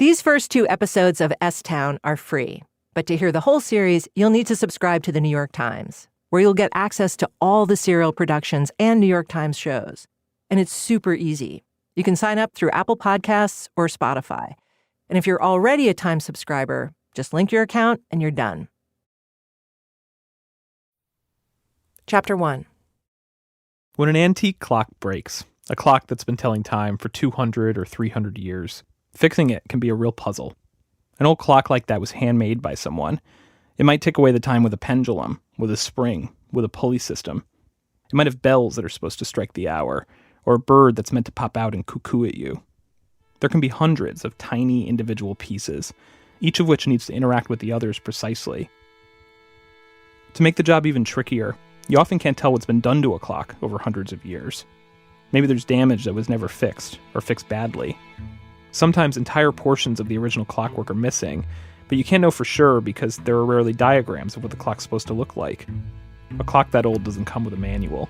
These first 2 episodes of S-Town are free, but to hear the whole series, you'll need to subscribe to the New York Times, where you'll get access to all the Serial productions and New York Times shows. And it's super easy. You can sign up through Apple Podcasts or Spotify. And if you're already a Times subscriber, just link your account and you're done. Chapter 1. When an antique clock breaks, a clock that's been telling time for 200 or 300 years, fixing it can be a real puzzle. An old clock like that was handmade by someone. It might tick away the time with a pendulum, with a spring, with a pulley system. It might have bells that are supposed to strike the hour, or a bird that's meant to pop out and cuckoo at you. There can be hundreds of tiny individual pieces, each of which needs to interact with the others precisely. To make the job even trickier, you often can't tell what's been done to a clock over hundreds of years. Maybe there's damage that was never fixed, or fixed badly. Sometimes entire portions of the original clockwork are missing, but you can't know for sure because there are rarely diagrams of what the clock's supposed to look like. A clock that old doesn't come with a manual.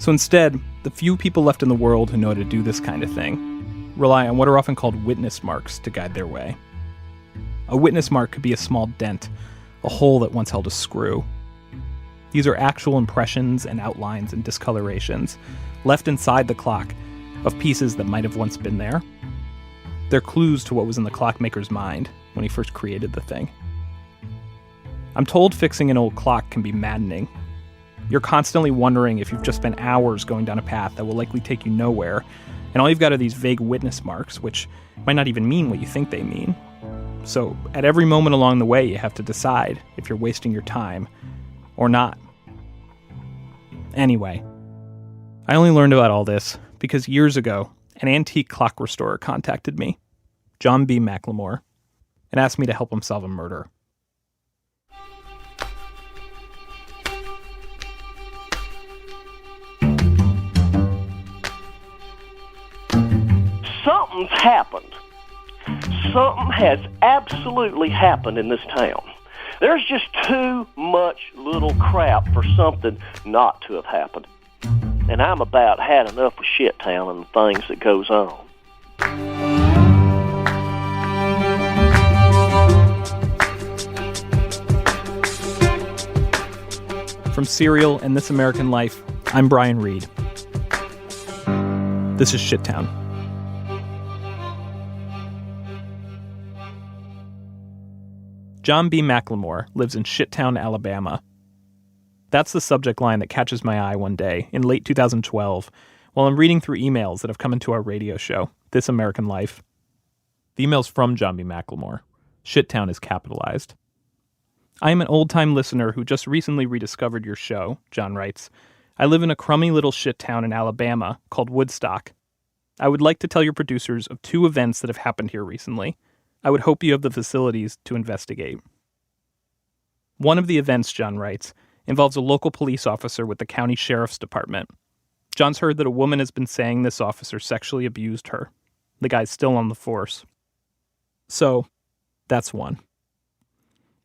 So instead, the few people left in the world who know how to do this kind of thing rely on what are often called witness marks to guide their way. A witness mark could be a small dent, a hole that once held a screw. These are actual impressions and outlines and discolorations left inside the clock of pieces that might have once been there. They're clues to what was in the clockmaker's mind when he first created the thing. I'm told fixing an old clock can be maddening. You're constantly wondering if you've just spent hours going down a path that will likely take you nowhere, and all you've got are these vague witness marks, which might not even mean what you think they mean. So at every moment along the way, you have to decide if you're wasting your time or not. Anyway, I only learned about all this because years ago, an antique clock restorer contacted me, John B. McLemore, and asked me to help him solve a murder. Something's happened. Something has absolutely happened in this town. There's just too much little crap for something not to have happened. And I'm about had enough of shit town and the things that goes on. From Serial and This American Life, I'm Brian Reed. This is Shittown. John B. McLemore lives in Shittown, Alabama. That's the subject line that catches my eye one day in late 2012 while I'm reading through emails that have come into our radio show, This American Life. The email's from John B. McLemore. Shittown is capitalized. I am an old-time listener who just recently rediscovered your show, John writes. I live in a crummy little shit town in Alabama called Woodstock. I would like to tell your producers of 2 events that have happened here recently. I would hope you have the facilities to investigate. One of the events, John writes, involves a local police officer with the county sheriff's department. John's heard that a woman has been saying this officer sexually abused her. The guy's still on the force. So, that's one.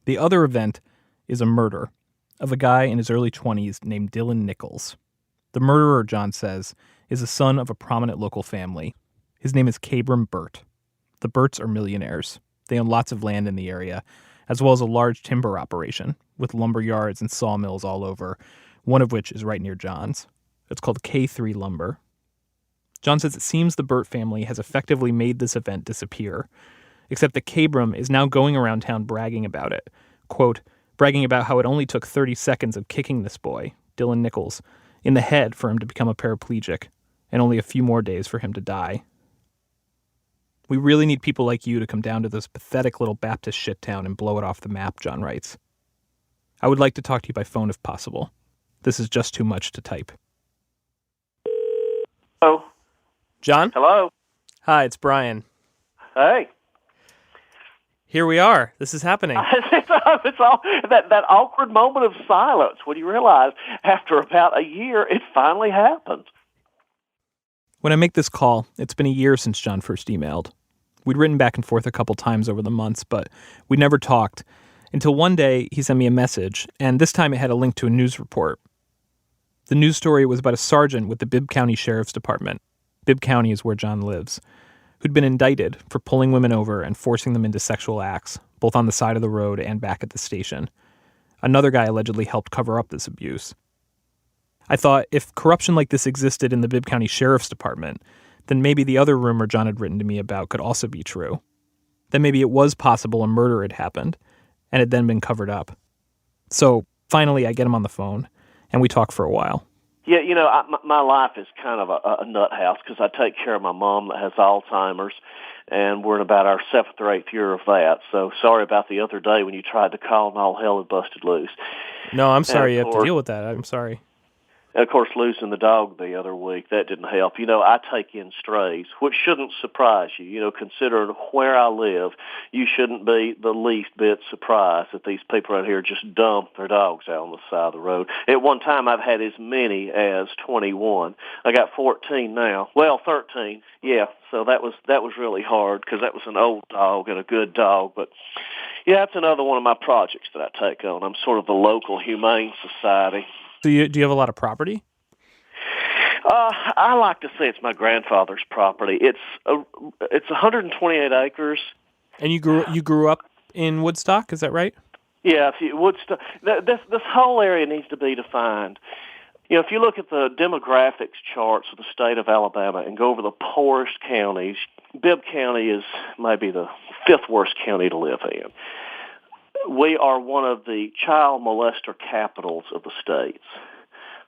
The other event is a murder of a guy in his early 20s named Dylan Nichols. The murderer, John says, is the son of a prominent local family. His name is Cabram Burt. The Burts are millionaires. They own lots of land in the area, as well as a large timber operation with lumber yards and sawmills all over, one of which is right near John's. It's called K3 Lumber. John says it seems the Burt family has effectively made this event disappear, except that Cabram is now going around town bragging about it. Quote, bragging about how it only took 30 seconds of kicking this boy, Dylan Nichols, in the head for him to become a paraplegic, and only a few more days for him to die. We really need people like you to come down to this pathetic little Baptist shit town and blow it off the map, John writes. I would like to talk to you by phone if possible. This is just too much to type. Hello? John? Hello? Hi, it's Brian. Hey. Here we are. This is happening. It's all that awkward moment of silence when you realize after about a year it finally happened. When I make this call, it's been a year since John first emailed. We'd written back and forth a couple times over the months, but we never talked until one day he sent me a message, and this time it had a link to a news report. The news story was about a sergeant with the Bibb County Sheriff's Department. Bibb County is where John lives, who'd been indicted for pulling women over and forcing them into sexual acts, both on the side of the road and back at the station. Another guy allegedly helped cover up this abuse. I thought, if corruption like this existed in the Bibb County Sheriff's Department, then maybe the other rumor John had written to me about could also be true. Then maybe it was possible a murder had happened and had then been covered up. So finally, I get him on the phone, and we talk for a while. Yeah, my life is kind of a nut house because I take care of my mom that has Alzheimer's, and we're in about our 7th or 8th year of that. So sorry about the other day when you tried to call and all hell had busted loose. No, I'm sorry you have to deal with that. I'm sorry. And, of course, losing the dog the other week, that didn't help. I take in strays, which shouldn't surprise you. Considering where I live, you shouldn't be the least bit surprised that these people around here just dump their dogs out on the side of the road. At one time, I've had as many as 21. I got 14 now. Well, 13. Yeah, so that was really hard because that was an old dog and a good dog. But, yeah, that's another one of my projects that I take on. I'm sort of the local humane society. Do you have a lot of property? I like to say it's my grandfather's property. It's 128 acres. And you grew up in Woodstock, is that right? Yeah, Woodstock. This whole area needs to be defined. If you look at the demographics charts of the state of Alabama and go over the poorest counties, Bibb County is maybe the 5th worst county to live in. We are one of the child molester capitals of the states.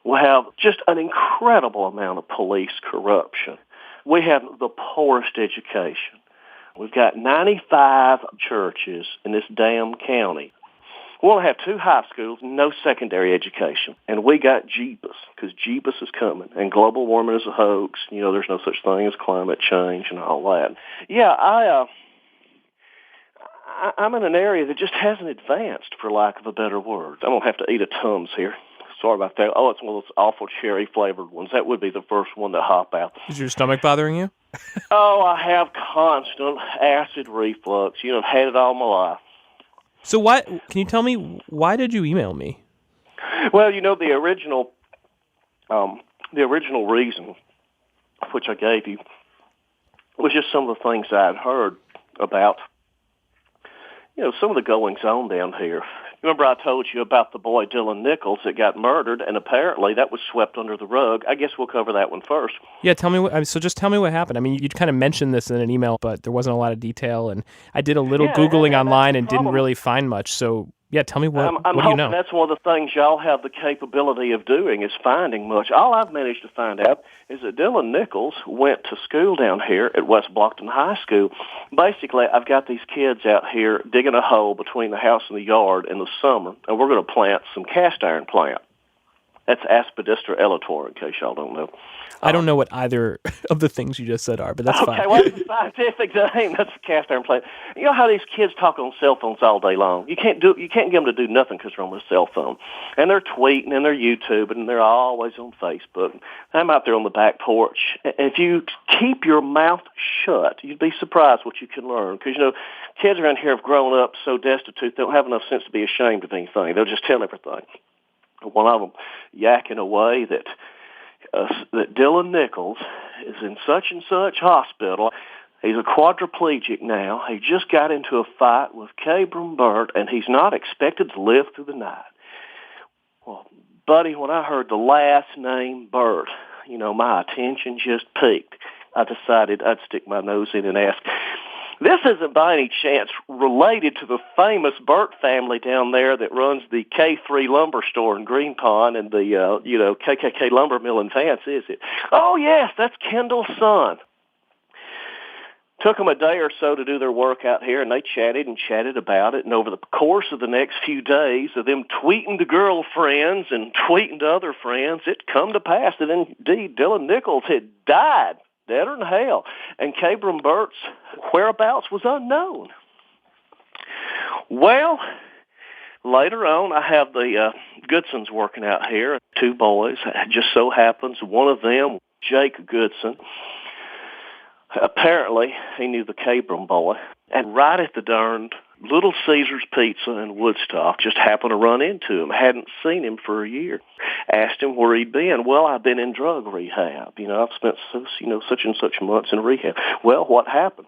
We have just an incredible amount of police corruption. We have the poorest education. We've got 95 churches in this damn county. We only have 2 high schools, no secondary education. And we got Jeebus, because Jeebus is coming. And global warming is a hoax. There's no such thing as climate change and all that. Yeah, I'm in an area that just hasn't advanced, for lack of a better word. I don't have to eat a Tums here. Sorry about that. Oh, it's one of those awful cherry-flavored ones. That would be the first one to hop out. Is your stomach bothering you? Oh, I have constant acid reflux. I've had it all my life. So can you tell me, why did you email me? Well, the original reason, which I gave you, was just some of the things I had heard about some of the goings-on down here. Remember I told you about the boy Dylan Nichols that got murdered, and apparently that was swept under the rug. I guess we'll cover that one first. Yeah, tell me. Just tell me what happened. I mean, you kind of mentioned this in an email, but there wasn't a lot of detail, and I did a little Googling online and didn't really find much. So, yeah, tell me what do you know? That's one of the things y'all have the capability of doing is finding much. All I've managed to find out is that Dylan Nichols went to school down here at West Blockton High School. Basically, I've got these kids out here digging a hole between the house and the yard in the summer, and we're going to plant some cast iron plant. That's Aspidistra elator, in case y'all don't know. I don't know what either of the things you just said are, but that's fine. Okay, well, it's a scientific name. That's a cast iron plant. You know how these kids talk on cell phones all day long? You can't get them to do nothing because they're on their cell phone. And they're tweeting and they're YouTubing and they're always on Facebook. I'm out there on the back porch. If you keep your mouth shut, you'd be surprised what you can learn. Because, kids around here have grown up so destitute they don't have enough sense to be ashamed of anything. They'll just tell everything. One of them yakking away that Dylan Nichols is in such and such hospital. He's a quadriplegic now. He just got into a fight with Cabram Burt, and he's not expected to live through the night. Well, buddy, when I heard the last name Burt, my attention just peaked. I decided I'd stick my nose in and ask, this isn't by any chance related to the famous Burt family down there that runs the K3 lumber store in Green Pond and the, KKK lumber mill in Vance, is it? Oh, yes, that's Kendall's son. Took them a day or so to do their work out here, and they chatted about it. And over the course of the next few days of them tweeting to girlfriends and tweeting to other friends, it come to pass that indeed Dylan Nichols had died. Deader than hell. And Cabram Burt's whereabouts was unknown. Well, later on, I have the Goodsons working out here, 2 boys. It just so happens one of them, Jake Goodson, apparently he knew the Cabram boy. And right at the darned Little Caesar's Pizza in Woodstock. Just happened to run into him. Hadn't seen him for a year. Asked him where he'd been. Well, I've been in drug rehab. I've spent such and such months in rehab. Well, what happened?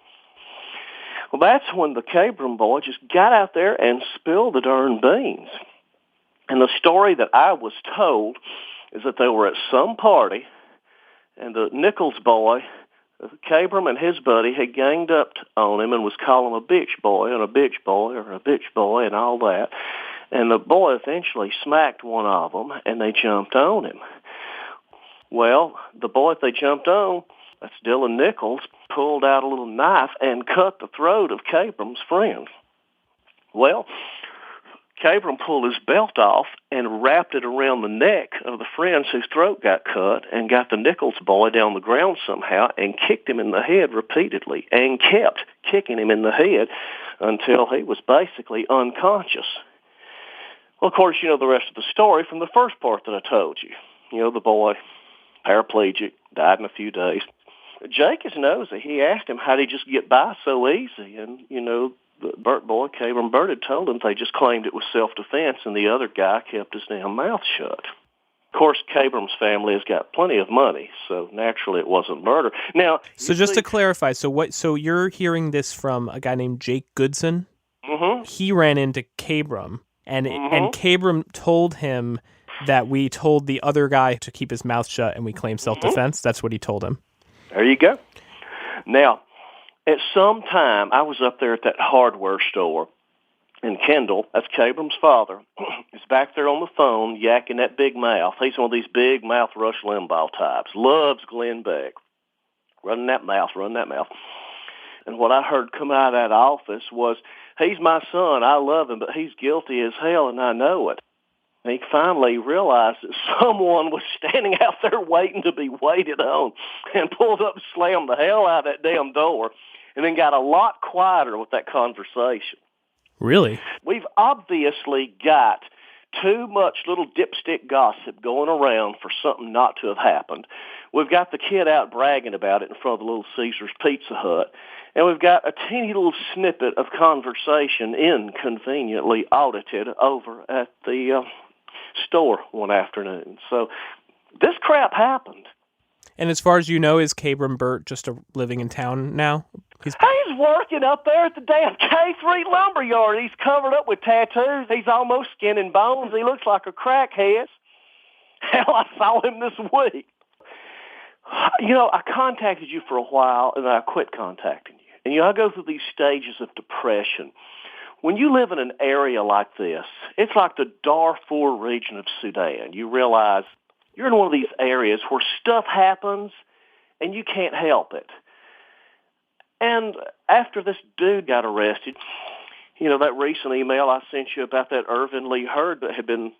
Well, that's when the Cabram boy just got out there and spilled the darn beans. And the story that I was told is that they were at some party, and the Nichols boy, Cabram and his buddy, had ganged up on him and was calling him a bitch boy and a bitch boy or a bitch boy and all that. And the boy eventually smacked one of them, and they jumped on him. Well, the boy that they jumped on, that's Dylan Nichols, pulled out a little knife and cut the throat of Cabram's friend. Well, Cabram pulled his belt off and wrapped it around the neck of the friends whose throat got cut and got the Nichols boy down the ground somehow and kicked him in the head repeatedly and kept kicking him in the head until he was basically unconscious. Well, of course, you know the rest of the story from the first part that I told you. The boy, paraplegic, died in a few days. Jake is nosy. He asked him how did he just get by so easy, and, the Burt boy, Cabram Burt, had told him they just claimed it was self-defense, and the other guy kept his damn mouth shut. Of course, Cabram's family has got plenty of money, so naturally it wasn't murder. Now, so just to clarify, so you're hearing this from a guy named Jake Goodson? Mm-hmm. He ran into Cabram, and Cabram told him that we told the other guy to keep his mouth shut, and we claimed self-defense. That's what he told him. There you go. Now, at some time, I was up there at that hardware store, and Kendall, that's Cabram's father, is back there on the phone yakking that big mouth. He's one of these big mouth Rush Limbaugh types. Loves Glenn Beck. Running that mouth. And what I heard come out of that office was, he's my son, I love him, but he's guilty as hell, and I know it. And he finally realized that someone was standing out there waiting to be waited on, and pulled up and slammed the hell out of that damn door, and then got a lot quieter with that conversation. Really? We've obviously got too much little dipstick gossip going around for something not to have happened. We've got the kid out bragging about it in front of the Little Caesar's Pizza Hut, and we've got a teeny little snippet of conversation inconveniently audited over at the store one afternoon. So this crap happened. And as far as you know, is Cabram Burt just living in town now? He's working up there at the damn K3 lumberyard. He's covered up with tattoos. He's almost skin and bones. He looks like a crackhead. Hell, I saw him this week. I contacted you for a while, and then I quit contacting you. And, I go through these stages of depression. When you live in an area like this, it's like the Darfur region of Sudan. You realize you're in one of these areas where stuff happens, and you can't help it. And after this dude got arrested, that recent email I sent you about that Irvin Lee Hurd that had been,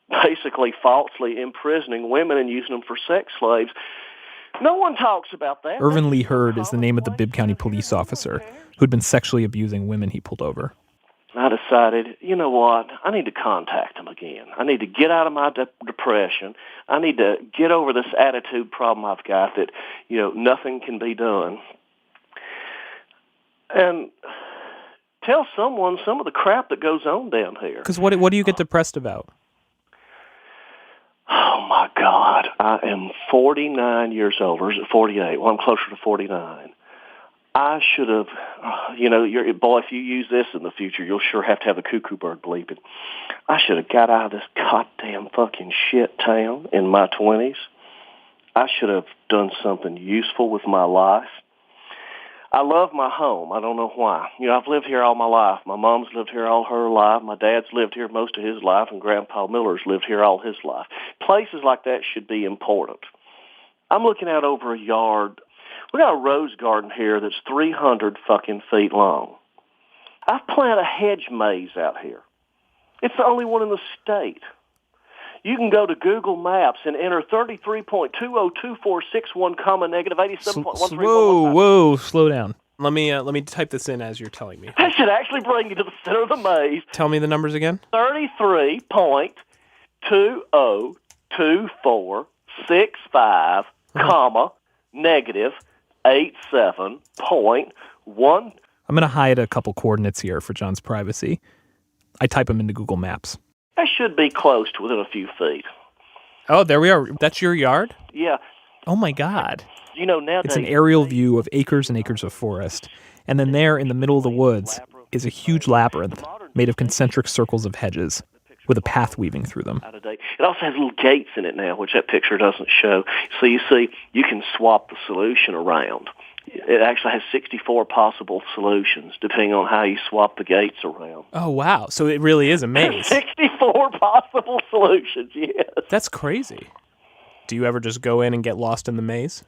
basically falsely imprisoning women and using them for sex slaves. No one talks about that. Irvin Lee Hurd is the name of the Bibb County police officer who'd been sexually abusing women he pulled over. I decided, you know what, I need to contact him again. I need to get out of my depression. I need to get over this attitude problem I've got that, nothing can be done. And tell someone some of the crap that goes on down here. Because what do you get depressed about? Oh, my God. I am 49 years old, or is it 48? Well, I'm closer to 49. I should have, boy, if you use this in the future, you'll sure have to have a cuckoo bird bleeping. I should have got out of this goddamn fucking shit town in my 20s. I should have done something useful with my life. I love my home. I don't know why. I've lived here all my life. My mom's lived here all her life. My dad's lived here most of his life, and Grandpa Miller's lived here all his life. Places like that should be important. I'm looking out over a yard. We got a rose garden here that's 300 fucking feet long. I've planted a hedge maze out here. It's the only one in the state. You can go to Google Maps and enter 33.202461, negative 87.13. Whoa, slow down. Let me type this in as you're telling me. I should actually bring you to the center of the maze. Tell me the numbers again. 33.202465, negative 87.1. I'm going to hide a couple coordinates here for John's privacy. I type them into Google Maps. I should be close to within a few feet. Oh, there we are. That's your yard? Yeah. Oh, my God. Nowadays... It's an aerial view of acres and acres of forest. And then there in the middle of the woods is a huge labyrinth made of concentric circles of hedges with a path weaving through them. It also has little gates in it now, which that picture doesn't show. So you see, you can swap the solution around. It actually has 64 possible solutions, depending on how you swap the gates around. Oh, wow. So it really is a maze. 64 possible solutions, yes. That's crazy. Do you ever just go in and get lost in the maze?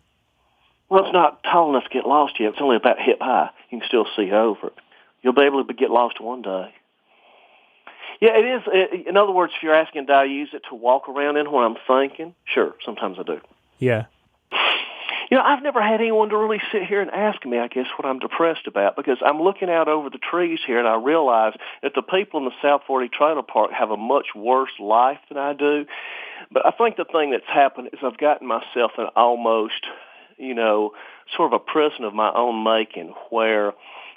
Well, it's not tall enough to get lost yet. It's only about hip high. You can still see over it. You'll be able to get lost one day. Yeah, it is. In other words, if you're asking, do I use it to walk around in when I'm thinking? Sure, sometimes I do. Yeah. I've never had anyone to really sit here and ask me, I guess, what I'm depressed about, because I'm looking out over the trees here and I realize that the people in the South 40 Trailer Park have a much worse life than I do. But I think the thing that's happened is I've gotten myself in almost, sort of a prison of my own making where,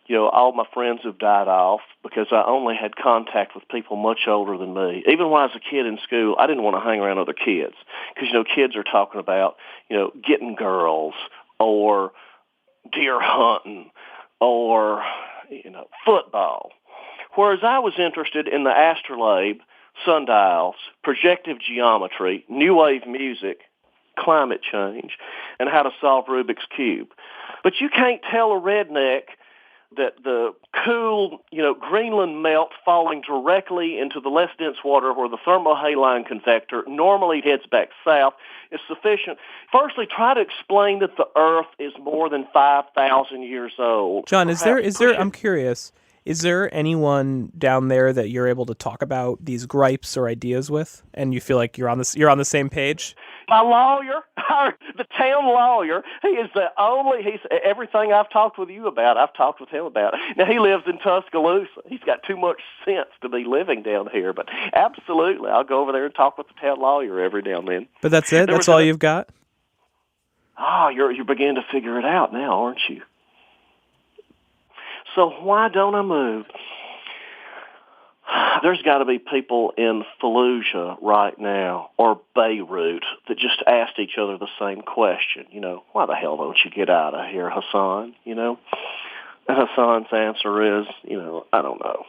all my friends have died off because I only had contact with people much older than me. Even when I was a kid in school, I didn't want to hang around other kids because, kids are talking about, getting girls or deer hunting or, football. Whereas I was interested in the Astrolabe, sundials, projective geometry, new wave music, climate change, and how to solve Rubik's Cube. But you can't tell a redneck that the cool, Greenland melt falling directly into the less dense water where the thermohaline convector normally heads back south is sufficient. Firstly, try to explain that the Earth is more than 5,000 years old. John, is there, I'm curious, is there anyone down there that you're able to talk about these gripes or ideas with, and you feel like you're on the same page? My lawyer, the town lawyer, he's everything I've talked with you about, I've talked with him about. Now, he lives in Tuscaloosa. He's got too much sense to be living down here, but absolutely, I'll go over there and talk with the town lawyer every now and then. But that's it? That's all you've got? Oh, you're beginning to figure it out now, aren't you? So why don't I move? There's got to be people in Fallujah right now or Beirut that just asked each other the same question. Why the hell don't you get out of here, Hassan? And Hassan's answer is, I don't know.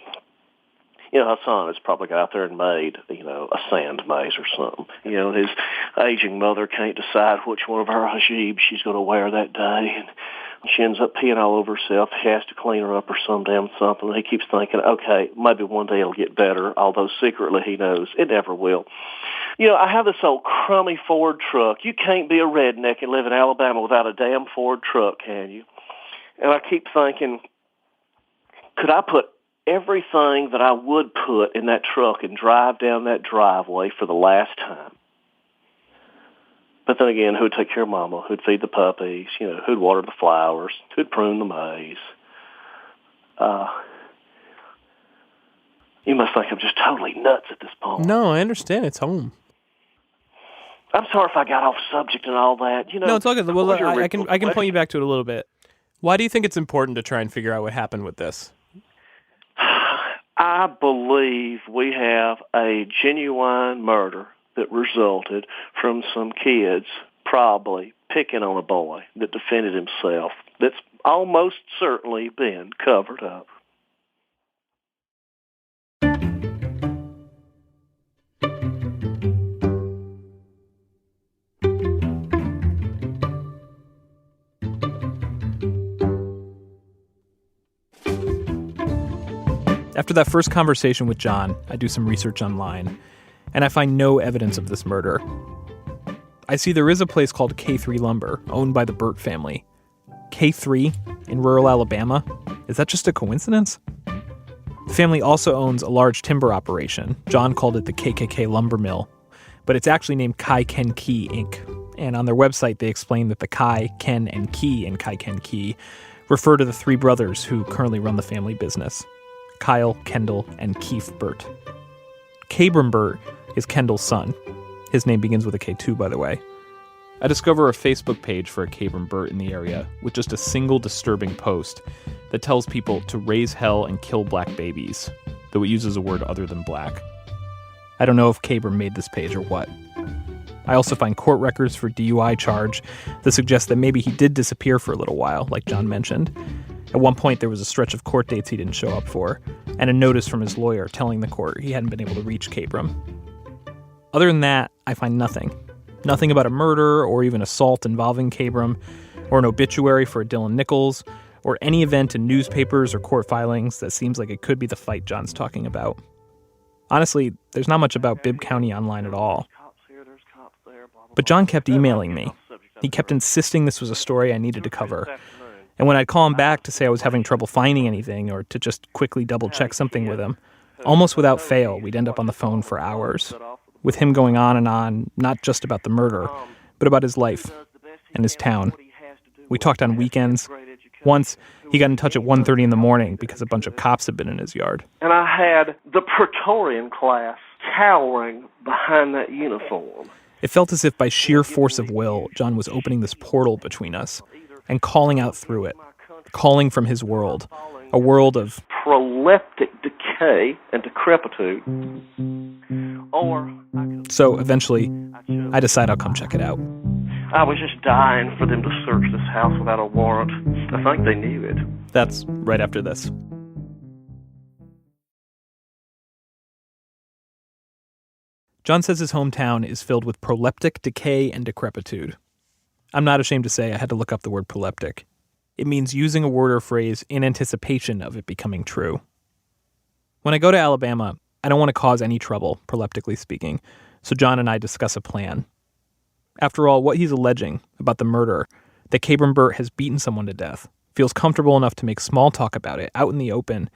Hassan has probably got out there and made, a sand maze or something. His aging mother can't decide which one of her hijabs she's going to wear that day. And she ends up peeing all over herself. He has to clean her up or some damn something. He keeps thinking, okay, maybe one day it'll get better, although secretly he knows it never will. I have this old crummy Ford truck. You can't be a redneck and live in Alabama without a damn Ford truck, can you? And I keep thinking, could I put everything that I would put in that truck and drive down that driveway for the last time? But then again, who'd take care of Mama? Who'd feed the puppies? Who'd water the flowers? Who'd prune the maize? You must think I'm just totally nuts at this point. No, I understand. It's home. I'm sorry if I got off subject and all that. No, it's all good. Well, I can point you back to it a little bit. Why do you think it's important to try and figure out what happened with this? I believe we have a genuine murder that resulted from some kids probably picking on a boy that defended himself. That's almost certainly been covered up. After that first conversation with John, I do some research online, and I find no evidence of this murder. I see there is a place called K3 Lumber, owned by the Burt family. K3 in rural Alabama? Is that just a coincidence? The family also owns a large timber operation. John called it the KKK Lumber Mill, but it's actually named Kai Ken Key Inc. And on their website, they explain that the Kai, Ken, and Key in Kai Ken Key refer to the three brothers who currently run the family business: Kyle, Kendall, and Keith Burt. Kabram Burt is Kendall's son. His name begins with a K too, by the way. I discover a Facebook page for a Cabram Burt in the area with just a single disturbing post that tells people to raise hell and kill black babies, though it uses a word other than black. I don't know if Cabram made this page or what. I also find court records for DUI charge that suggest that maybe he did disappear for a little while, like John mentioned. At one point, there was a stretch of court dates he didn't show up for, and a notice from his lawyer telling the court he hadn't been able to reach Cabram. Other than that, I find nothing. Nothing about a murder or even assault involving Cabram, or an obituary for Dylan Nichols, or any event in newspapers or court filings that seems like it could be the fight John's talking about. Honestly, there's not much about Bibb County online at all. But John kept emailing me. He kept insisting this was a story I needed to cover. And when I'd call him back to say I was having trouble finding anything or to just quickly double-check something with him, almost without fail, we'd end up on the phone for hours, with him going on, not just about the murder, but about his life and his town. We talked on weekends. Once, he got in touch at 1:30 in the morning because a bunch of cops had been in his yard. And I had the Praetorian class cowering behind that uniform. It felt as if by sheer force of will, John was opening this portal between us and calling out through it, calling from his world, a world of proleptic decay and decrepitude. So eventually, I decide I'll come check it out. I was just dying for them to search this house without a warrant. I think they knew it. That's right after this. John says his hometown is filled with proleptic decay and decrepitude. I'm not ashamed to say I had to look up the word proleptic. It means using a word or phrase in anticipation of it becoming true. When I go to Alabama, I don't want to cause any trouble, proleptically speaking, so John and I discuss a plan. After all, what he's alleging about the murder, that Cabram Burt has beaten someone to death, feels comfortable enough to make small talk about it out in the open,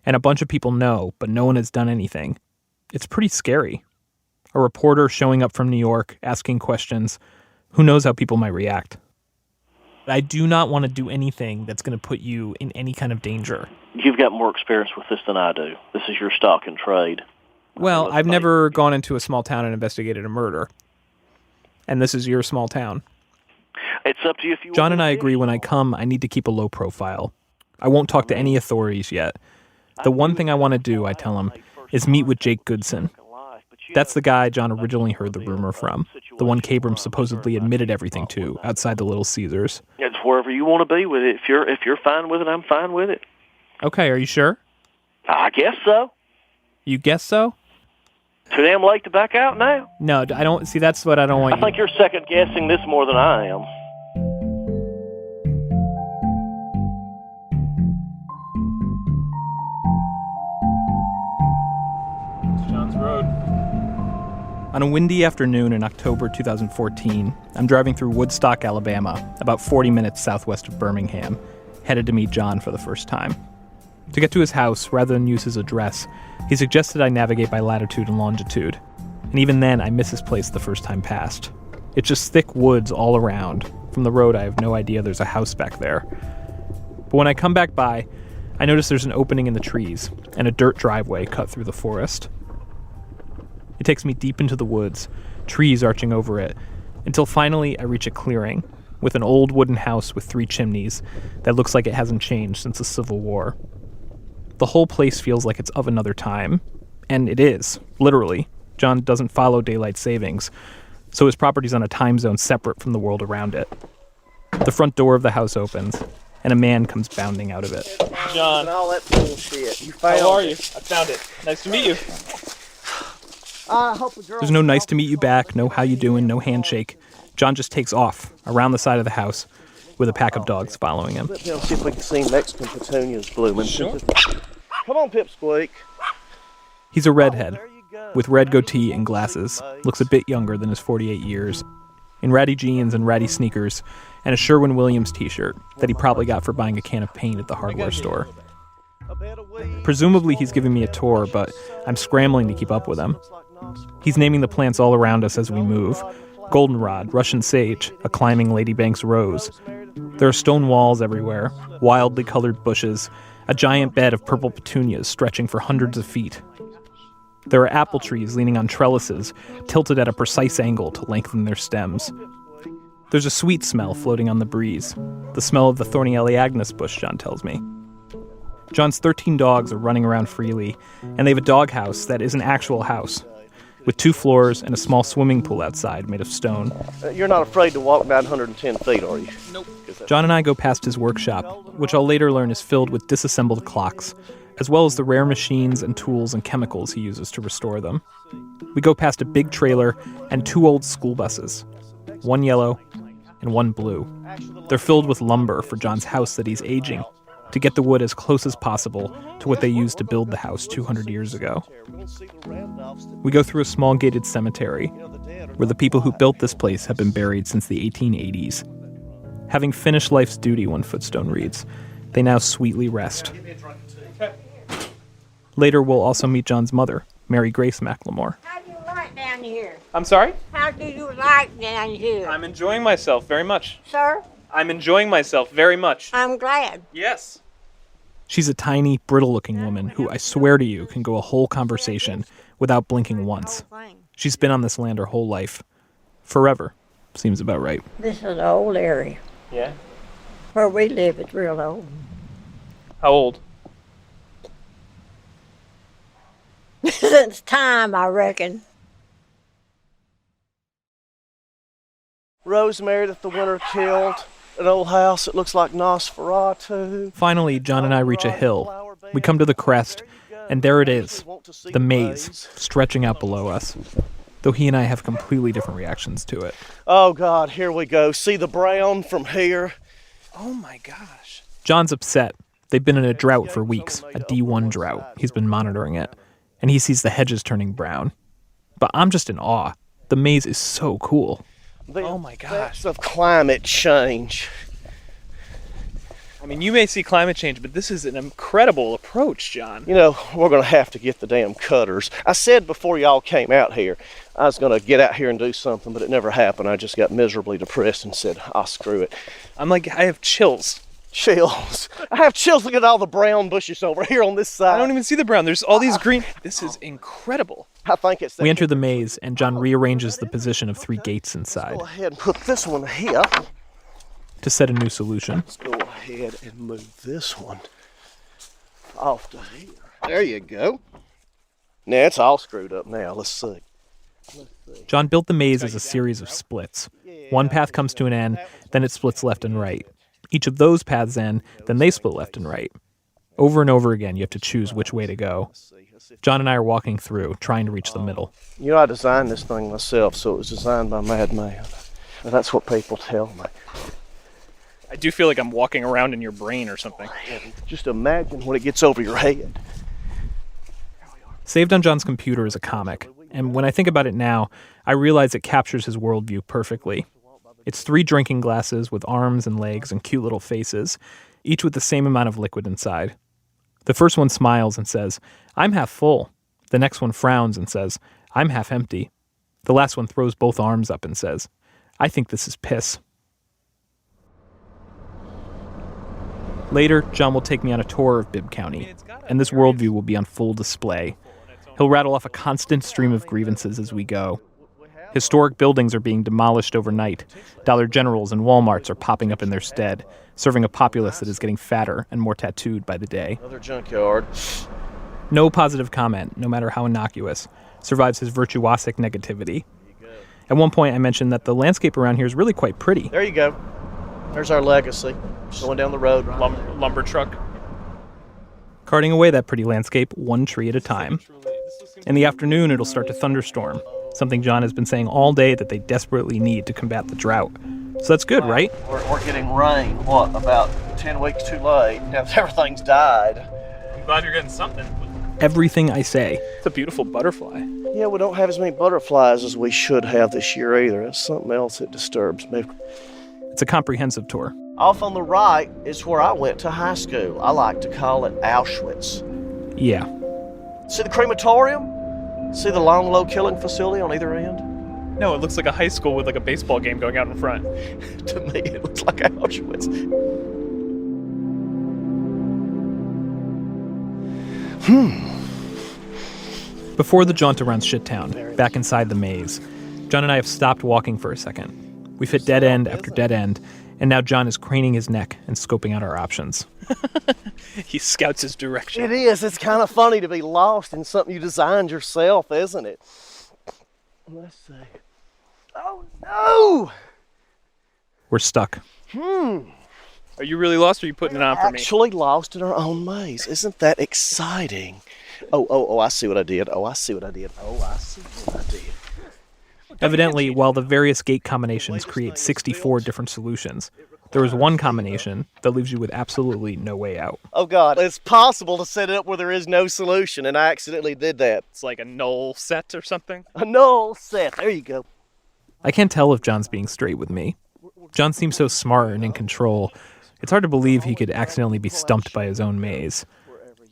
and a bunch of people know, but no one has done anything. It's pretty scary. A reporter showing up from New York, asking questions. Who knows how people might react? I do not want to do anything that's going to put you in any kind of danger. You've got more experience with this than I do. This is your stock and trade. Well, I've never gone into a small town and investigated a murder. And this is your small town. It's up to you if you John and I agree when I come, I need to keep a low profile. I won't talk to any authorities yet. The one thing I want to do, I tell him, is meet with Jake Goodson. That's the guy John originally heard the rumor from, the one Cabram supposedly admitted everything to outside the Little Caesars. It's wherever you want to be with it. If you're fine with it, I'm fine with it. Okay, are you sure? I guess so. You guess so? Too damn late to back out now. No, I don't. See, that's what I don't want I think you're second-guessing this more than I am. John's Road. On a windy afternoon in October 2014, I'm driving through Woodstock, Alabama, about 40 minutes southwest of Birmingham, headed to meet John for the first time. To get to his house, rather than use his address, he suggested I navigate by latitude and longitude. And even then, I miss his place the first time past. It's just thick woods all around. From the road, I have no idea there's a house back there. But when I come back by, I notice there's an opening in the trees and a dirt driveway cut through the forest. It takes me deep into the woods, trees arching over it, until finally I reach a clearing with an old wooden house with 3 chimneys that looks like it hasn't changed since the Civil War. The whole place feels like it's of another time, and it is, literally. John doesn't follow daylight savings, so his property's on a time zone separate from the world around it. The front door of the house opens, and a man comes bounding out of it. John. All that bullshit. You found How are you? I found it. Nice to meet you. There's no nice to meet you back, no how you doing, no handshake. John just takes off around the side of the house with a pack of dogs following him. Let's see if we can see Mexican petunias blooming. Sure. Come on, Pipsqueak. He's a redhead with red goatee and glasses. Looks a bit younger than his 48 years. In ratty jeans and ratty sneakers and a Sherwin-Williams t-shirt that he probably got for buying a can of paint at the hardware store. Presumably he's giving me a tour, but I'm scrambling to keep up with him. He's naming the plants all around us as we move. Goldenrod, Russian sage, a climbing Ladybank's rose. There are stone walls everywhere, wildly colored bushes, a giant bed of purple petunias stretching for hundreds of feet. There are apple trees leaning on trellises, tilted at a precise angle to lengthen their stems. There's a sweet smell floating on the breeze. The smell of the thorny Elaeagnus bush, John tells me. John's 13 dogs are running around freely, and they have a doghouse that is an actual house, with 2 floors and a small swimming pool outside made of stone. You're not afraid to walk 910 feet, are you? Nope. John and I go past his workshop, which I'll later learn is filled with disassembled clocks, as well as the rare machines and tools and chemicals he uses to restore them. We go past a big trailer and 2 old school buses, one yellow and one blue. They're filled with lumber for John's house that he's aging, to get the wood as close as possible to what they used to build the house 200 years ago. We go through a small gated cemetery where the people who built this place have been buried since the 1880s. Having finished life's duty, one footstone reads, they now sweetly rest. Later, we'll also meet John's mother, Mary Grace McLemore. How do you like down here? I'm sorry? How do you like down here? I'm enjoying myself very much. Sir, I'm enjoying myself very much. I'm glad. Yes. She's a tiny, brittle-looking woman who, I swear to you, can go a whole conversation without blinking once. She's been on this land her whole life. Forever. Seems about right. This is an old area. Yeah? Where we live, it's real old. How old? Since time, I reckon. Rosemary that the winter killed. An old house that looks like Nosferatu. Finally, John and I reach a hill. We come to the crest, and there it is, the maze, stretching out below us. Though he and I have completely different reactions to it. Oh, God, here we go. See the brown from here? Oh, my gosh. John's upset. They've been in a drought for weeks, a D1 drought. He's been monitoring it. And he sees the hedges turning brown. But I'm just in awe. The maze is so cool. Oh my gosh. Of climate change. I mean, you may see climate change, but this is an incredible approach, John. You know, we're going to have to get the damn cutters. I said before y'all came out here, I was going to get out here and do something, but it never happened. I just got miserably depressed and said, screw it. I have chills. Chills. I have chills. Look at all the brown bushes over here on this side. I don't even see the brown. There's all these green. This is incredible. I think it's... We enter the maze, and John rearranges the position of 3 gates inside. Go ahead and put this one here. To set a new solution. Let's go ahead and move this one off to here. There you go. Now it's all screwed up now. Let's see. John built the maze as a series of splits. One path comes to an end, then it splits left and right. Each of those paths end, then they split left and right. Over and over again, you have to choose which way to go. John and I are walking through, trying to reach the middle. You know, I designed this thing myself, so it was designed by a madman. That's what people tell me. I do feel like I'm walking around in your brain or something. Just imagine when it gets over your head. Saved on John's computer is a comic, and when I think about it now, I realize it captures his worldview perfectly. It's 3 drinking glasses with arms and legs and cute little faces, each with the same amount of liquid inside. The first one smiles and says, "I'm half full." The next one frowns and says, "I'm half empty." The last one throws both arms up and says, "I think this is piss." Later, John will take me on a tour of Bibb County, and this worldview will be on full display. He'll rattle off a constant stream of grievances as we go. Historic buildings are being demolished overnight. Dollar Generals and Walmarts are popping up in their stead, serving a populace that is getting fatter and more tattooed by the day. Another junkyard. No positive comment, no matter how innocuous, survives his virtuosic negativity. At one point, I mentioned that the landscape around here is really quite pretty. There you go. There's our legacy. Going down the road. Lumber truck. Carting away that pretty landscape, one tree at a time. In the afternoon, it'll start to thunderstorm, something John has been saying all day that they desperately need to combat the drought. So that's good, right? We're getting rain, about 10 weeks too late. Now everything's died. I'm glad you're getting something. Everything I say. It's a beautiful butterfly. Yeah, we don't have as many butterflies as we should have this year either. It's something else that disturbs me. It's a comprehensive tour. Off on the right is where I went to high school. I like to call it Auschwitz. Yeah. See the crematorium? See the long, low killing facility on either end? No, it looks like a high school with like a baseball game going out in front. To me, it looks like Auschwitz. Before the jaunt around Shittown, back inside the maze, John and I have stopped walking for a second. We've hit dead end after dead end, and now John is craning his neck and scoping out our options. He scouts his direction. It is. It's kind of funny to be lost in something you designed yourself, isn't it? Let's see. Oh, no! We're stuck. Are you really lost, or are you putting it on for me? Actually lost in our own maze. Isn't that exciting? Oh, I see what I did. Oh, I see what I did. Evidently, while the various gate combinations create 64 different solutions, there is one combination that leaves you with absolutely no way out. Oh, God. It's possible to set it up where there is no solution, and I accidentally did that. It's like a null set or something? A null set. There you go. I can't tell if John's being straight with me. John seems so smart and in control. It's hard to believe he could accidentally be stumped by his own maze.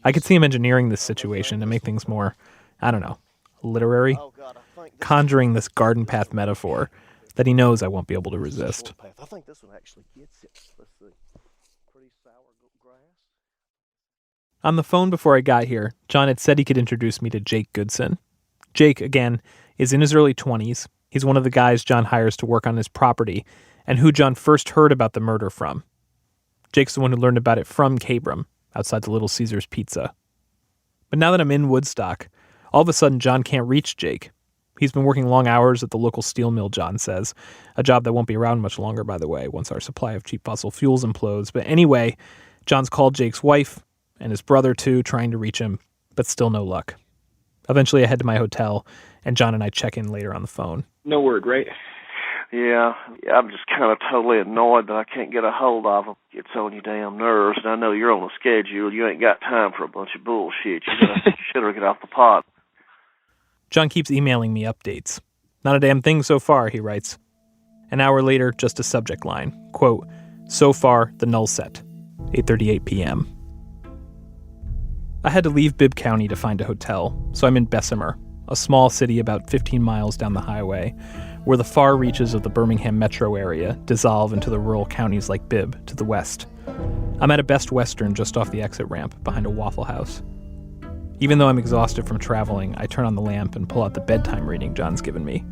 I could see him engineering this situation to make things more, I don't know, literary, conjuring this garden path metaphor that he knows I won't be able to resist. I think this one actually gets it. Let's see. Pretty sour grass. On the phone before I got here, John had said he could introduce me to Jake Goodson. Jake, again, is in his early 20s. He's one of the guys John hires to work on his property and who John first heard about the murder from. Jake's the one who learned about it from Cabram, outside the Little Caesars Pizza. But now that I'm in Woodstock, all of a sudden John can't reach Jake. He's been working long hours at the local steel mill, John says. A job that won't be around much longer, by the way, once our supply of cheap fossil fuels implodes. But anyway, John's called Jake's wife and his brother, too, trying to reach him, but still no luck. Eventually I head to my hotel, and John and I check in later on the phone. No word, right? Yeah, I'm just kind of totally annoyed that I can't get a hold of them. It's on your damn nerves, and I know you're on a schedule. You ain't got time for a bunch of bullshit. You should get off the pot. John keeps emailing me updates. Not a damn thing so far, he writes. An hour later, just a subject line. Quote, so far, the null set. 8:38 p.m. I had to leave Bibb County to find a hotel, so I'm in Bessemer, a small city about 15 miles down the highway, where the far reaches of the Birmingham metro area dissolve into the rural counties like Bibb to the west. I'm at a Best Western just off the exit ramp behind a Waffle House. Even though I'm exhausted from traveling, I turn on the lamp and pull out the bedtime reading John's given me.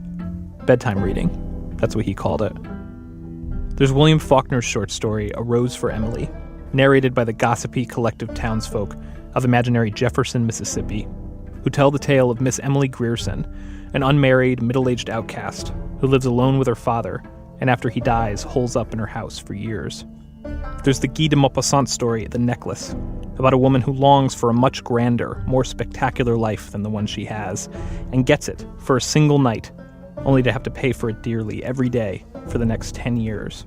Bedtime reading. That's what he called it. There's William Faulkner's short story, A Rose for Emily, narrated by the gossipy collective townsfolk of imaginary Jefferson, Mississippi, who tell the tale of Miss Emily Grierson, an unmarried, middle-aged outcast who lives alone with her father and after he dies, holes up in her house for years. There's the Guy de Maupassant story, The Necklace, about a woman who longs for a much grander, more spectacular life than the one she has, and gets it for a single night, only to have to pay for it dearly every day for the next 10 years.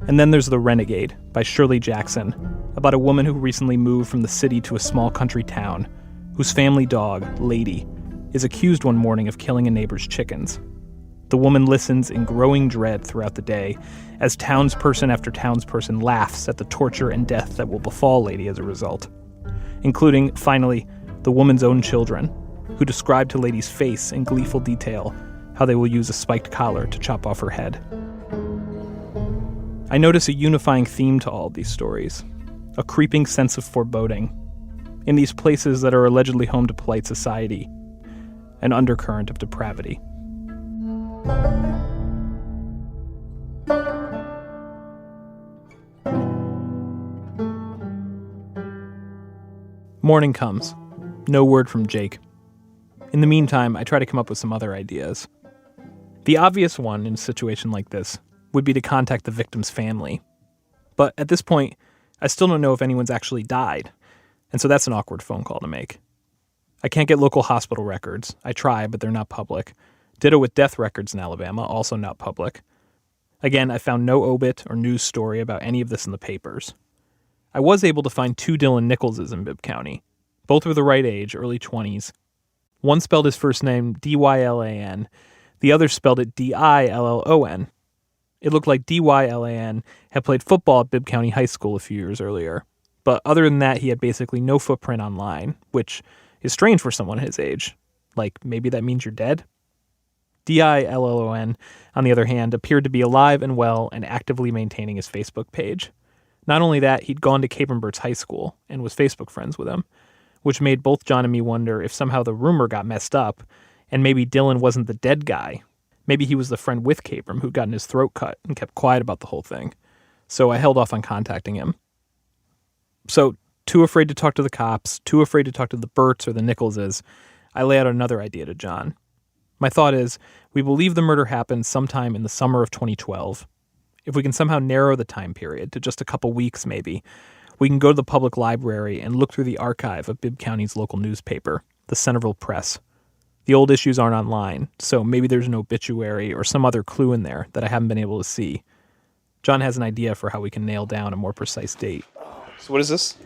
And then there's The Renegade by Shirley Jackson, about a woman who recently moved from the city to a small country town, whose family dog, Lady, is accused one morning of killing a neighbor's chickens. The woman listens in growing dread throughout the day as townsperson after townsperson laughs at the torture and death that will befall Lady as a result, including, finally, the woman's own children, who describe to Lady's face in gleeful detail how they will use a spiked collar to chop off her head. I notice a unifying theme to all of these stories, a creeping sense of foreboding. In these places that are allegedly home to polite society, an undercurrent of depravity. Morning comes. No word from Jake. In the meantime, I try to come up with some other ideas. The obvious one in a situation like this would be to contact the victim's family. But at this point, I still don't know if anyone's actually died, and so that's an awkward phone call to make. I can't get local hospital records. I try, but they're not public. Ditto with death records in Alabama, also not public. Again, I found no obit or news story about any of this in the papers. I was able to find 2 Dylan Nicholses in Bibb County. Both were the right age, early 20s. One spelled his first name D-Y-L-A-N. The other spelled it D-I-L-L-O-N. It looked like D-Y-L-A-N had played football at Bibb County High School a few years earlier. But other than that, he had basically no footprint online, which is strange for someone his age. Like, maybe that means you're dead? D-I-L-L-O-N, on the other hand, appeared to be alive and well and actively maintaining his Facebook page. Not only that, he'd gone to Capernbert's high school and was Facebook friends with him, which made both John and me wonder if somehow the rumor got messed up and maybe Dylan wasn't the dead guy, Maybe he was the friend with Capron who'd gotten his throat cut and kept quiet about the whole thing. So I held off on contacting him. So, too afraid to talk to the cops, too afraid to talk to the Burts or the Nicholses, I lay out another idea to John. My thought is, we believe the murder happened sometime in the summer of 2012. If we can somehow narrow the time period to just a couple weeks maybe, we can go to the public library and look through the archive of Bibb County's local newspaper, the Centerville Press. The old issues aren't online, so maybe there's an obituary or some other clue in there that I haven't been able to see. John has an idea for how we can nail down a more precise date. So what is this?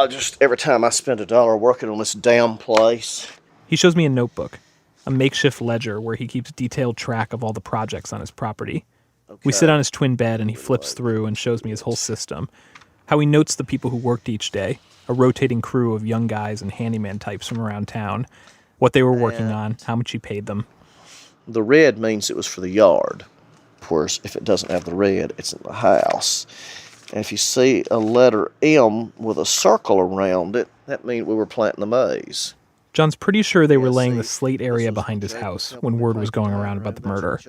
Just every time I spend $1 working on this damn place. He shows me a notebook, a makeshift ledger where he keeps detailed track of all the projects on his property. Okay. We sit on his twin bed and he flips through and shows me his whole system, how he notes the people who worked each day, a rotating crew of young guys and handyman types from around town, what they were working on, how much he paid them. The red means it was for the yard. Of course, if it doesn't have the red, it's in the house. And if you see a letter M with a circle around it, that means we were planting the maize. John's pretty sure they were laying the slate area behind his house when word was going around about the murder.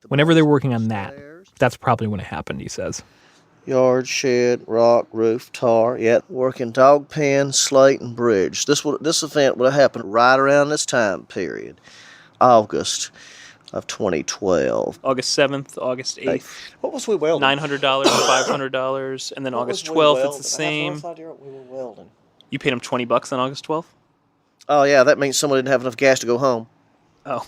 Whenever they were working on that, that's probably when it happened, he says. Yard, shed, rock, roof, tar, working dog pen, slate, and bridge. This event would have happened right around this time period, August of 2012. August 7th, August 8th. Hey, what was we welding? $900, $500, and then August 12th, it's the same. I have no idea what we were welding. You paid him $20 on August 12th? Oh, yeah, that means someone didn't have enough gas to go home. Oh.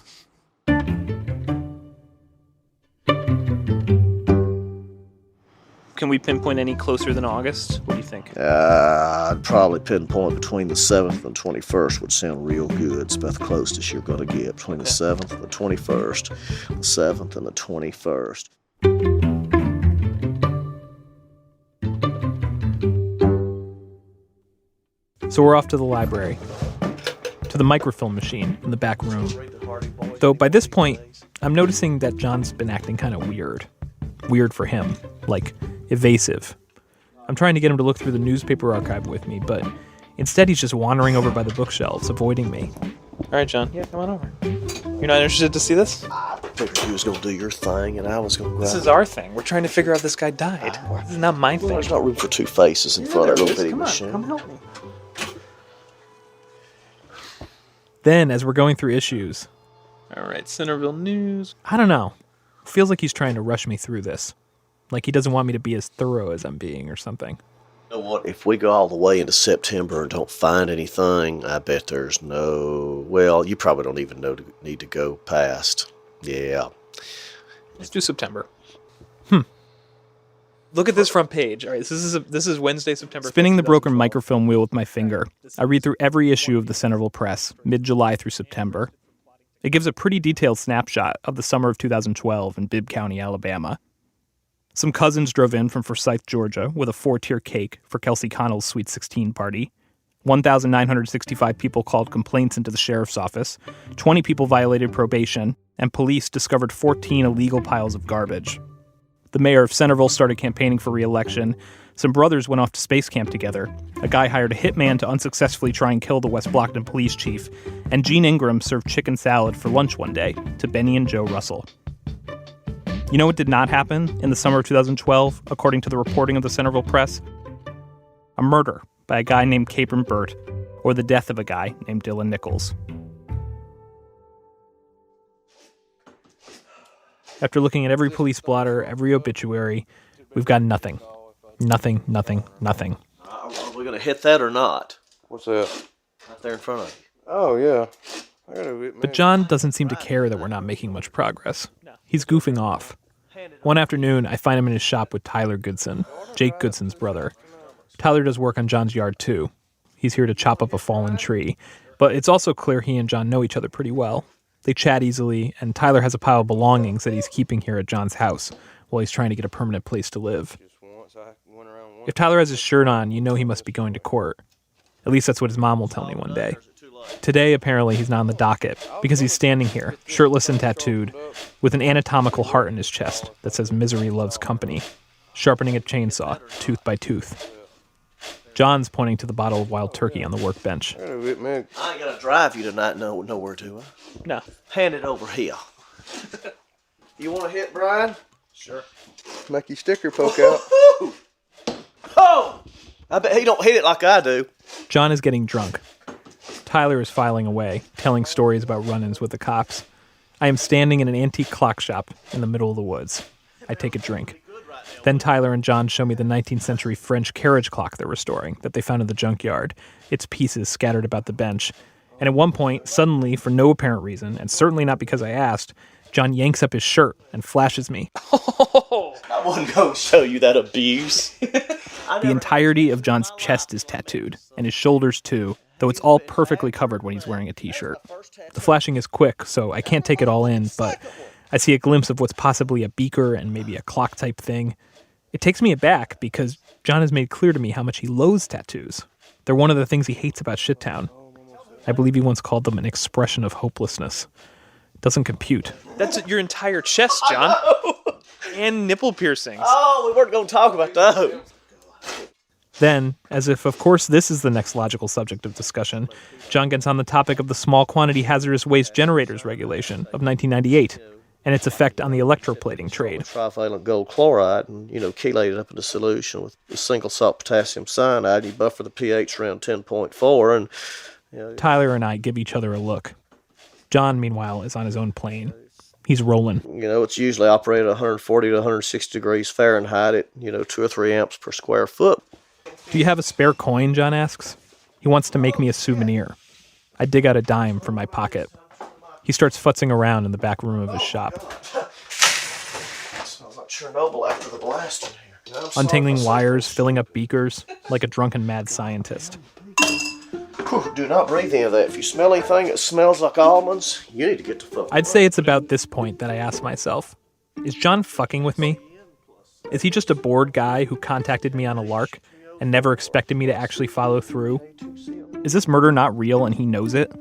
Can we pinpoint any closer than August? What do you think? I'd probably pinpoint between the 7th and 21st would sound real good. It's about the closest you're going to get. Between the 7th and the 21st. The 7th and the 21st. So we're off to the library, to the microfilm machine in the back room. Though by this point, I'm noticing that John's been acting kind of weird. Weird for him, like evasive. I'm trying to get him to look through the newspaper archive with me, but instead he's just wandering over by the bookshelves, avoiding me. All right, John. Yeah, come on over. You're not interested to see this? I figured you was going to do your thing and I was going to grab. This is our thing. We're trying to figure out this guy died. This is not my thing. There's not room for two faces in front of that little bitty machine. Come help me. Then, as we're going through issues... All right, Centerville News. I don't know. Feels like he's trying to rush me through this. Like he doesn't want me to be as thorough as I'm being or something. You know what? If we go all the way into September and don't find anything, I bet there's no... Well, you probably don't even need to go past. Yeah. Let's do September. Look at this front page. All right, this is Wednesday, September 5th. Spinning the broken microfilm wheel with my finger, I read through every issue of the Centerville Press, mid-July through September. It gives a pretty detailed snapshot of the summer of 2012 in Bibb County, Alabama. Some cousins drove in from Forsyth, Georgia, with a 4-tier cake for Kelsey Connell's Sweet 16 party. 1,965 people called complaints into the sheriff's office. 20 people violated probation, and police discovered 14 illegal piles of garbage. The mayor of Centerville started campaigning for re-election. Some brothers went off to space camp together. A guy hired a hitman to unsuccessfully try and kill the West Blockton police chief. And Gene Ingram served chicken salad for lunch one day to Benny and Joe Russell. You know what did not happen in the summer of 2012, according to the reporting of the Centerville Press? A murder by a guy named Capron Burt, or the death of a guy named Dylan Nichols. After looking at every police blotter, every obituary, we've got nothing. Nothing, nothing, nothing. Are we going to hit that or not? What's that? Right there in front of you. Oh, yeah. But John doesn't seem to care that we're not making much progress. He's goofing off. One afternoon, I find him in his shop with Tyler Goodson, Jake Goodson's brother. Tyler does work on John's yard, too. He's here to chop up a fallen tree. But it's also clear he and John know each other pretty well. They chat easily, and Tyler has a pile of belongings that he's keeping here at John's house while he's trying to get a permanent place to live. If Tyler has his shirt on, you know he must be going to court. At least that's what his mom will tell me one day. Today, apparently, he's not on the docket because he's standing here, shirtless and tattooed, with an anatomical heart in his chest that says Misery Loves Company, sharpening a chainsaw, tooth by tooth. John's pointing to the bottle of wild turkey on the workbench. I ain't going to drive you tonight nowhere, do I? No. Hand it over here. You want to hit, Brian? Sure. Make your sticker poke out. Oh! I bet he don't hit it like I do. John is getting drunk. Tyler is filing away, telling stories about run-ins with the cops. I am standing in an antique clock shop in the middle of the woods. I take a drink. Then Tyler and John show me the 19th century French carriage clock they're restoring that they found in the junkyard, its pieces scattered about the bench. And at one point, suddenly, for no apparent reason, and certainly not because I asked, John yanks up his shirt and flashes me. I wasn't going to show you that abuse. The entirety of John's chest is tattooed, and his shoulders too, though it's all perfectly covered when he's wearing a t-shirt. The flashing is quick, so I can't take it all in, but I see a glimpse of what's possibly a beaker and maybe a clock-type thing. It takes me aback because John has made clear to me how much he loathes tattoos. They're one of the things he hates about Shittown. I believe he once called them an expression of hopelessness. It doesn't compute. That's your entire chest, John. And nipple piercings. Oh, we weren't going to talk about those. Then, as if, of course, this is the next logical subject of discussion, John gets on the topic of the Small Quantity Hazardous Waste Generators Regulation of 1998 and its effect on the electroplating trade. Trivalent gold chloride and, chelate it up into solution with single salt potassium cyanide. You buffer the pH around 10.4 and... Tyler and I give each other a look. John, meanwhile, is on his own plane. He's rolling. It's usually operated at 140 to 160 degrees Fahrenheit at, 2 or 3 amps per square foot. Do you have a spare coin, John asks. He wants to make me a souvenir. I dig out a dime from my pocket. He starts futzing around in the back room of his shop. Smells like Chernobyl after the blast in here. Untangling wires, filling up beakers, like a drunken mad scientist. Do not breathe any of that. If you smell anything that smells like almonds, you need to get the fuck. I'd say it's about this point that I ask myself, is John fucking with me? Is he just a bored guy who contacted me on a lark and never expected me to actually follow through? Is this murder not real and he knows it?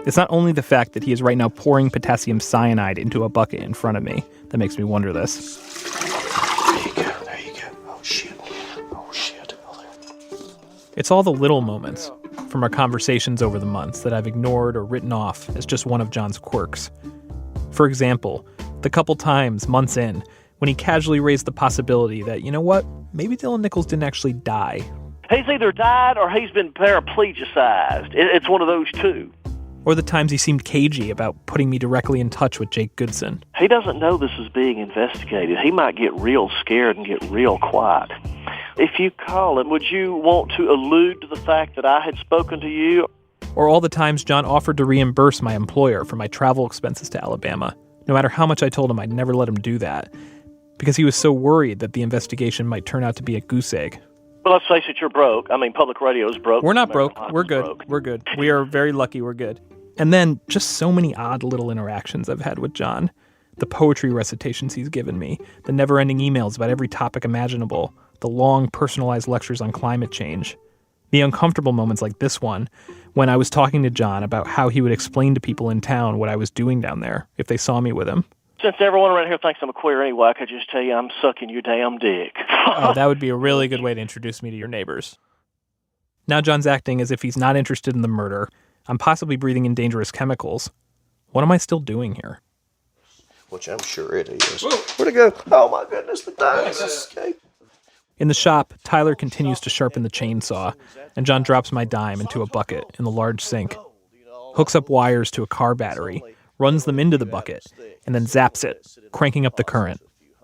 It's not only the fact that he is right now pouring potassium cyanide into a bucket in front of me that makes me wonder this. There you go. Oh, shit. It's all the little moments from our conversations over the months that I've ignored or written off as just one of John's quirks. For example, the couple times, months in, when he casually raised the possibility that, you know what, maybe Dylan Nichols didn't actually die. He's either died or he's been paraplegicized. It's one of those two. Or the times he seemed cagey about putting me directly in touch with Jake Goodson. He doesn't know this is being investigated. He might get real scared and get real quiet. If you call him, would you want to allude to the fact that I had spoken to you? Or all the times John offered to reimburse my employer for my travel expenses to Alabama, no matter how much I told him I'd never let him do that, because he was so worried that the investigation might turn out to be a goose egg. Well, let's face it, you're broke. I mean, public radio's broke. We're not broke. We're good. We're good. We are very lucky. We're good. And then just so many odd little interactions I've had with John. The poetry recitations he's given me, the never-ending emails about every topic imaginable, the long, personalized lectures on climate change, the uncomfortable moments like this one, when I was talking to John about how he would explain to people in town what I was doing down there if they saw me with him. Since everyone around here thinks I'm a queer anyway, I could just tell you I'm sucking your damn dick. Oh, that would be a really good way to introduce me to your neighbors. Now John's acting as if he's not interested in the murder. I'm possibly breathing in dangerous chemicals. What am I still doing here? Which I'm sure it is. Where'd it go? Oh my goodness, the dice escaped. In the shop, Tyler continues to sharpen the chainsaw, and John drops my dime into a bucket in the large sink, hooks up wires to a car battery, runs them into the bucket, and then zaps it, cranking up the current,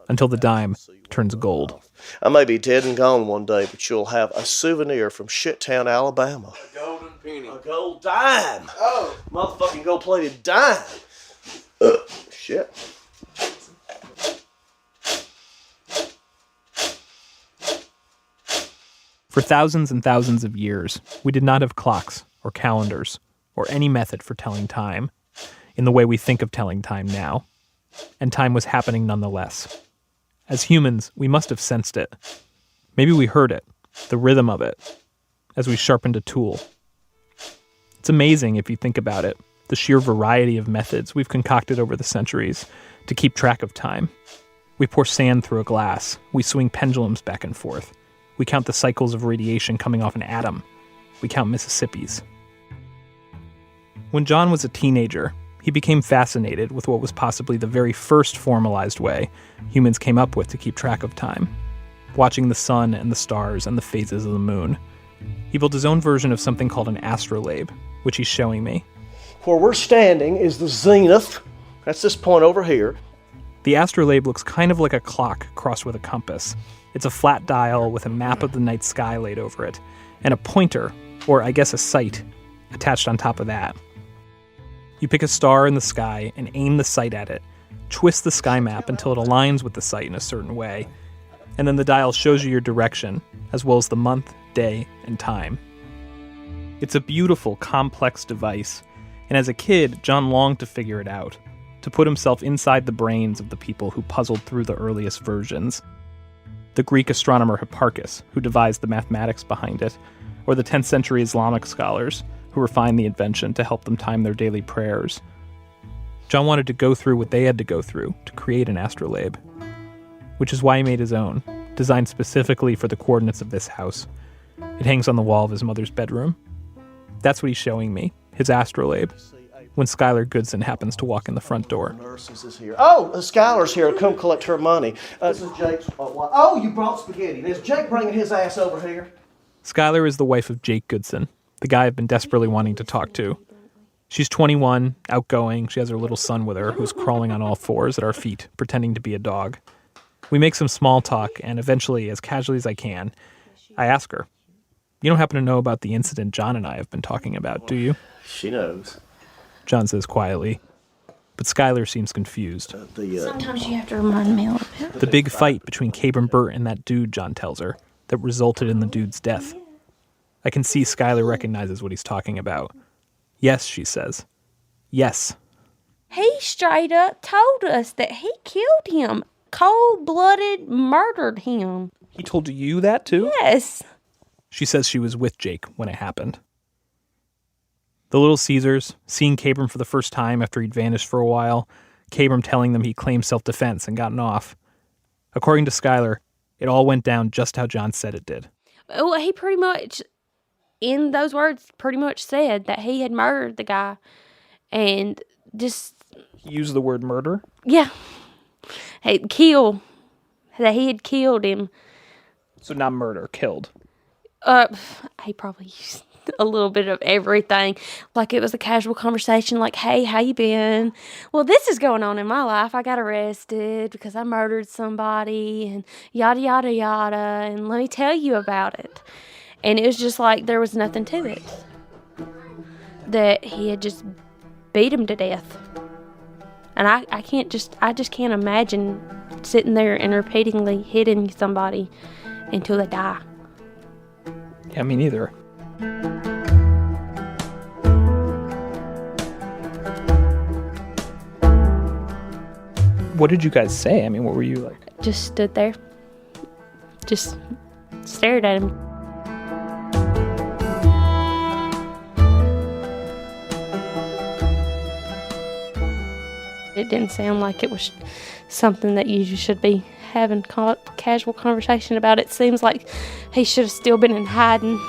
until the dime turns gold. I may be dead and gone one day, but you'll have a souvenir from Shittown, Alabama. A golden penny. A gold dime. Oh. Motherfucking gold-plated dime. Shit. For thousands and thousands of years, we did not have clocks or calendars or any method for telling time in the way we think of telling time now. And time was happening nonetheless. As humans, we must have sensed it. Maybe we heard it, the rhythm of it, as we sharpened a tool. It's amazing if you think about it, the sheer variety of methods we've concocted over the centuries to keep track of time. We pour sand through a glass. We swing pendulums back and forth. We count the cycles of radiation coming off an atom. We count Mississippis. When John was a teenager, He became fascinated with what was possibly the very first formalized way humans came up with to keep track of time, watching the sun and the stars and the phases of the moon. He built his own version of something called an astrolabe, which he's showing me. Where we're standing is the zenith. That's this point over here. The astrolabe looks kind of like a clock crossed with a compass. It's a flat dial with a map of the night sky laid over it, and a pointer, or I guess a sight, attached on top of that. You pick a star in the sky and aim the sight at it, twist the sky map until it aligns with the sight in a certain way, and then the dial shows you your direction, as well as the month, day, and time. It's a beautiful, complex device, and as a kid, John longed to figure it out, to put himself inside the brains of the people who puzzled through the earliest versions. The Greek astronomer Hipparchus, who devised the mathematics behind it, or the 10th century Islamic scholars, who refined the invention to help them time their daily prayers. John wanted to go through what they had to go through to create an astrolabe, which is why he made his own, designed specifically for the coordinates of this house. It hangs on the wall of his mother's bedroom. That's what he's showing me, his astrolabe, when Skylar Goodson happens to walk in the front door. Nurses is here. Oh, Skylar's here to come collect her money. This is Jake's. Oh, you brought spaghetti. Is Jake bringing his ass over here? Skylar is the wife of Jake Goodson, the guy I've been desperately wanting to talk to. She's 21, outgoing. She has her little son with her, who's crawling on all fours at our feet, pretending to be a dog. We make some small talk, and eventually, as casually as I can, I ask her, "You don't happen to know about the incident John and I have been talking about, do you?" She knows. John says quietly, but Skylar seems confused. Sometimes you have to remind me a little bit. The big fight between Cabram Burt and that dude, John tells her, that resulted in the dude's death. I can see Skylar recognizes what he's talking about. Yes, she says. Yes. He straight up told us that he killed him. Cold-blooded murdered him. He told you that too? Yes. She says she was with Jake when it happened. The Little Caesars, seeing Cabram for the first time after he'd vanished for a while, Cabram telling them he claimed self-defense and gotten off. According to Skylar, it all went down just how John said it did. Well, he pretty much, in those words, pretty much said that he had murdered the guy. And just... He used the word murder? Yeah. That he had killed him. So not murder, killed. He probably used a little bit of everything. Like it was a casual conversation like, "Hey, how you been? Well, this is going on in my life. I got arrested because I murdered somebody and yada, yada, yada. And let me tell you about it." And it was just like there was nothing to it. That he had just beat him to death. And I just can't imagine sitting there and repeatedly hitting somebody until they die. Yeah, me neither. What did you guys say? I mean, what were you like? Just stood there. Just stared at him. It didn't sound like it was something that you should be having casual conversation about. It seems like he should have still been in hiding.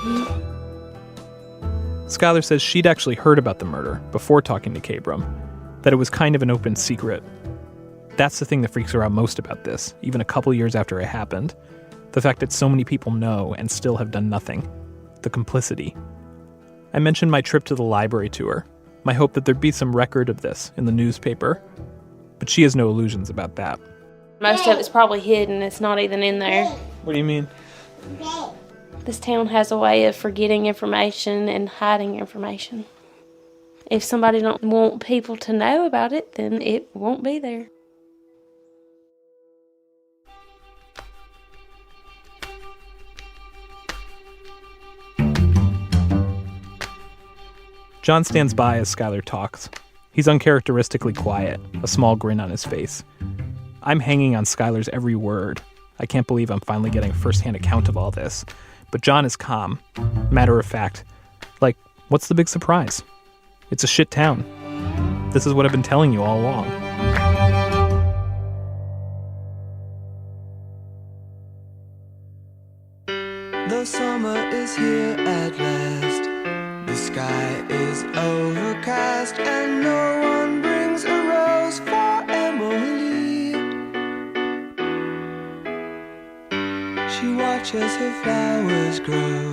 Skylar says she'd actually heard about the murder before talking to Cabram, that it was kind of an open secret. That's the thing that freaks her out most about this, even a couple years after it happened. The fact that so many people know and still have done nothing. The complicity. I mentioned my trip to the library tour, my hope that there'd be some record of this in the newspaper. But she has no illusions about that. Most of it's probably hidden. It's not even in there. What do you mean? This town has a way of forgetting information and hiding information. If somebody don't want people to know about it, then it won't be there. John stands by as Skylar talks. He's uncharacteristically quiet, a small grin on his face. I'm hanging on Skylar's every word. I can't believe I'm finally getting a first-hand account of all this. But John is calm, matter of fact. Like, what's the big surprise? It's a shit town. This is what I've been telling you all along. The summer is here at last. The sky is overcast and no one brings a rose for Emily. She watches her flowers grow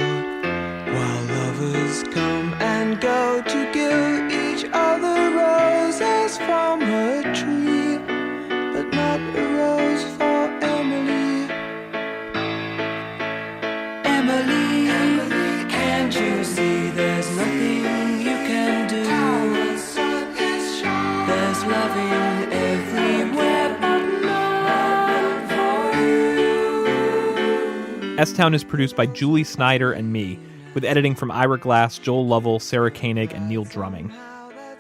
while lovers come and go to give each other roses from her tree, but not a rose for Emily. Emily, can't you see there's nothing you can do? There's loving everywhere but none for you. S-Town is produced by Julie Snyder and me, with editing from Ira Glass, Joel Lovell, Sarah Koenig, and Neil Drumming.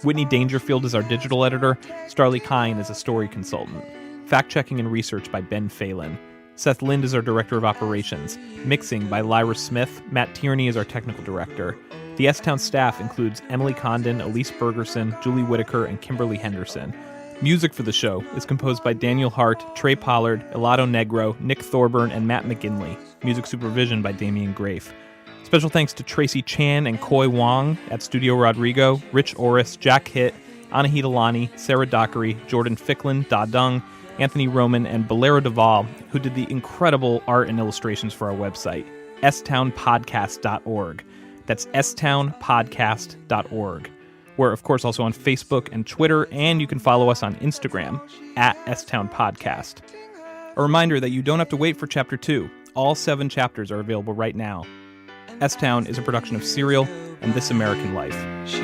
Whitney Dangerfield is our digital editor. Starlee Kine is a story consultant. Fact-checking and research by Ben Phelan. Seth Lind is our director of operations. Mixing by Lyra Smith. Matt Tierney is our technical director. The S-Town staff includes Emily Condon, Elise Bergerson, Julie Whitaker, and Kimberly Henderson. Music for the show is composed by Daniel Hart, Trey Pollard, Elado Negro, Nick Thorburn, and Matt McGinley. Music supervision by Damian Grafe. Special thanks to Tracy Chan and Koi Wong at Studio Rodrigo, Rich Orris, Jack Hitt, Anahita Lani, Sarah Dockery, Jordan Ficklin, Da Dung, Anthony Roman, and Bolero Duvall, who did the incredible art and illustrations for our website, stownpodcast.org. That's stownpodcast.org. We're, of course, also on Facebook and Twitter, and you can follow us on Instagram, @stownpodcast. A reminder that you don't have to wait for Chapter 2. All 7 chapters are available right now. S-Town is a production of Serial and This American Life. She